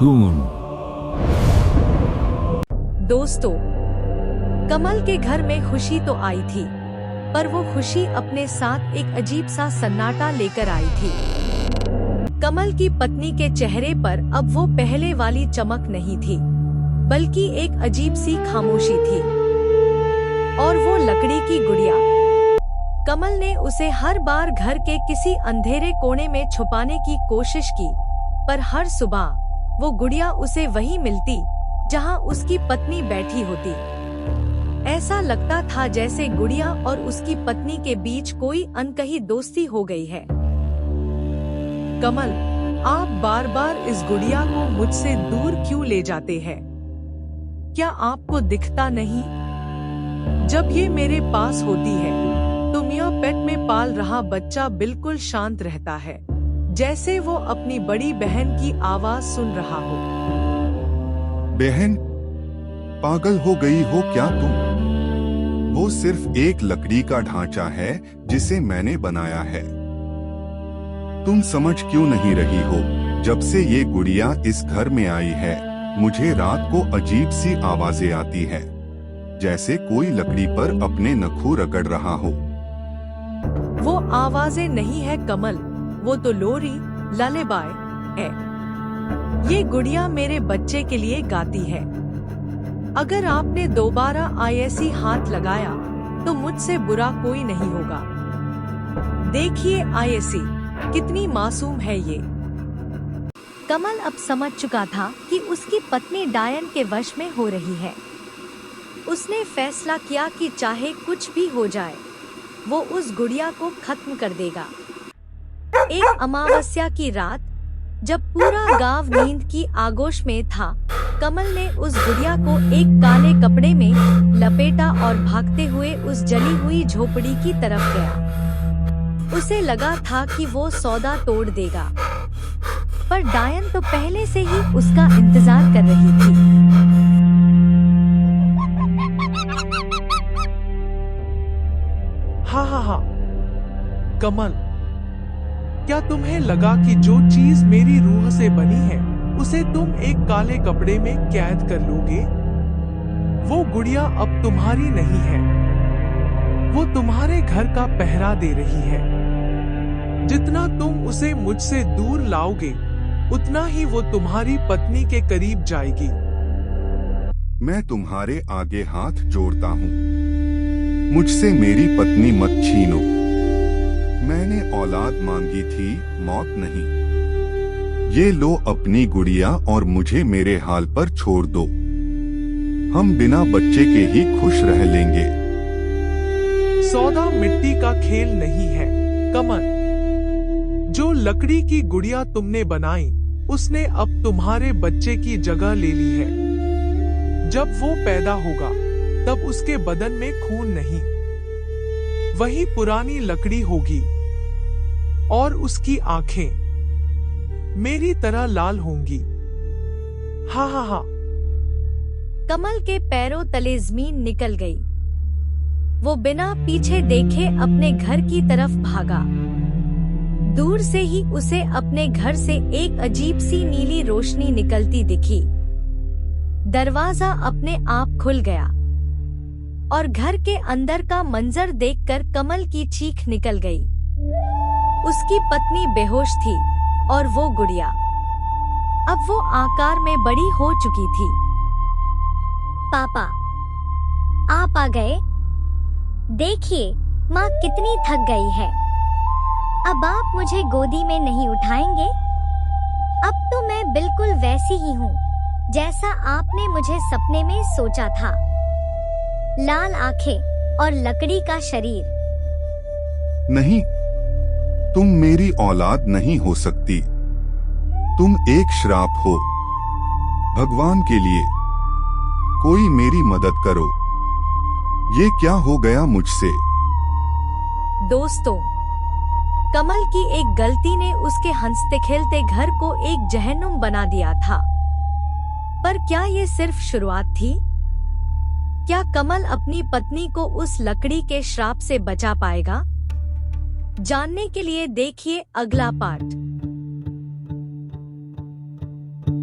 Cartoon. दोस्तों, कमल के घर में खुशी तो आई थी, पर वो खुशी अपने साथ एक अजीब सा सन्नाटा लेकर आई थी। कमल की पत्नी के चेहरे पर अब वो पहले वाली चमक नहीं थी, बल्कि एक अजीब सी खामोशी थी। और वो लकड़ी की गुड़िया, कमल ने उसे हर बार घर के किसी अंधेरे कोने में छुपाने की कोशिश की, पर हर सुबह वो गुड़िया उसे वहीं मिलती जहां उसकी पत्नी बैठी होती। ऐसा लगता था जैसे गुड़िया और उसकी पत्नी के बीच कोई अनकही दोस्ती हो गई है। कमल, आप बार बार इस गुड़िया को मुझसे दूर क्यों ले जाते हैं? क्या आपको दिखता नहीं? जब ये मेरे पास होती है तो मियाँ पेट में पाल रहा बच्चा बिल्कुल शांत रहता है, जैसे वो अपनी बड़ी बहन की आवाज सुन रहा हो। बहन, पागल हो गई हो क्या तुम? वो सिर्फ एक लकड़ी का ढांचा है जिसे मैंने बनाया है। तुम समझ क्यों नहीं रही हो? जब से ये गुड़िया इस घर में आई है, मुझे रात को अजीब सी आवाजें आती है, जैसे कोई लकड़ी पर अपने नखून रगड़ रहा हो। वो आवाजें नहीं है कमल, वो तो लोरी, ललेबाय है। ये गुड़िया मेरे बच्चे के लिए गाती है। अगर आपने दोबारा ऐसी हाथ लगाया तो मुझसे बुरा कोई नहीं होगा। देखिए ऐसी कितनी मासूम है ये। कमल अब समझ चुका था कि उसकी पत्नी डायन के वश में हो रही है। उसने फैसला किया कि चाहे कुछ भी हो जाए, वो उस गुड़िया को खत्म कर देगा। एक अमावस्या की रात, जब पूरा गांव नींद की आगोश में था, कमल ने उस गुड़िया को एक काले कपड़े में लपेटा और भागते हुए उस जली हुई झोपड़ी की तरफ गया। उसे लगा था कि वो सौदा तोड़ देगा, पर डायन तो पहले से ही उसका इंतजार कर रही थी। हाँ, कमल, क्या तुम्हें लगा कि जो चीज मेरी रूह से बनी है उसे तुम एक काले कपड़े में कैद कर लोगे? वो गुड़िया अब तुम्हारी नहीं है, वो तुम्हारे घर का पहरा दे रही है। जितना तुम उसे मुझसे दूर लाओगे, उतना ही वो तुम्हारी पत्नी के करीब जाएगी। मैं तुम्हारे आगे हाथ जोड़ता हूँ, मुझसे मेरी पत्नी मत छीनो। मैंने औलाद मांगी थी, मौत नहीं। ये लो अपनी गुड़िया और मुझे मेरे हाल पर छोड़ दो। हम बिना बच्चे के ही खुश रह लेंगे। सौदा मिट्टी का खेल नहीं है कमल। जो लकड़ी की गुड़िया तुमने बनाई, उसने अब तुम्हारे बच्चे की जगह ले ली है। जब वो पैदा होगा, तब उसके बदन में खून नहीं, वही पुरानी लकड़ी होगी, और उसकी आंखें मेरी तरह लाल होंगी। हाँ। कमल के पैरों तले जमीन निकल गई। वो बिना पीछे देखे अपने घर की तरफ भागा। दूर से ही उसे अपने घर से एक अजीब सी नीली रोशनी निकलती दिखी। दरवाजा अपने आप खुल गया और घर के अंदर का मंजर देखकर कमल की चीख निकल गई। उसकी पत्नी बेहोश थी और वो गुड़िया अब वो आकार में बड़ी हो चुकी थी। पापा, आप आ गए। देखिए, माँ कितनी थक गई है। अब आप मुझे गोदी में नहीं उठाएंगे? अब तो मैं बिल्कुल वैसी ही हूँ जैसा आपने मुझे सपने में सोचा था। लाल आंखें और लकड़ी का शरीर। नहीं, तुम मेरी औलाद नहीं हो सकती। तुम एक श्राप हो। भगवान के लिए कोई मेरी मदद करो। ये क्या हो गया मुझसे? दोस्तों, कमल की एक गलती ने उसके हंसते खेलते घर को एक जहन्नुम बना दिया था। पर क्या ये सिर्फ शुरुआत थी? क्या कमल अपनी पत्नी को उस लकड़ी के श्राप से बचा पाएगा? जानने के लिए देखिए अगला पार्ट।